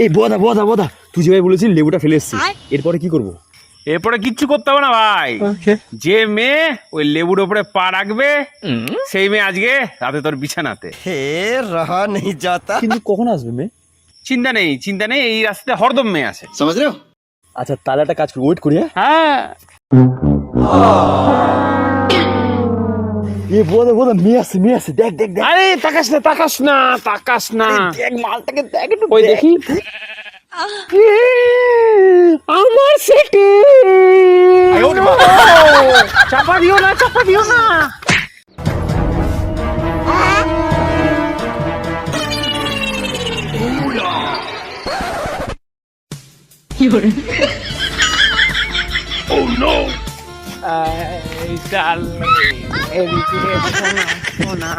এই বোদা বোদা বোদা, তুই যেভাবে বলেছিস লেবুটা ফেলে এসছিস, এরপরে কি করবো? এরপরে কিচ্ছু করতে হবে না ভাই। যে মেয়ে ওই লেবুর উপরে পা রাখবে সেই মেয়ে আজকে রাতে তোর বিছানাতে। हे रहा नहीं जाता। কিন্তু কখন আসবে মেয়ে? চিন্তা নেই চিন্তা নেই, এই রাস্তাতে হরদম মেয়ে আছে। समझ रहे हो? আচ্ছা তাহলে একটা কাজ করি, ওয়েট করি। হ্যাঁ হ্যাঁ এই বোদা বোদা, মেয়ে আসছে মেয়ে আসছে, দেখ দেখ দেখ। আরে তাকাস না তাকাস না তাকাস না, দেখ মালটাকে দেখ একটু, ওই দেখ। দেখি আমার সেটে চাপা দিও না চাপা দিও না। এই ডাল এদিকে সোনা সোনা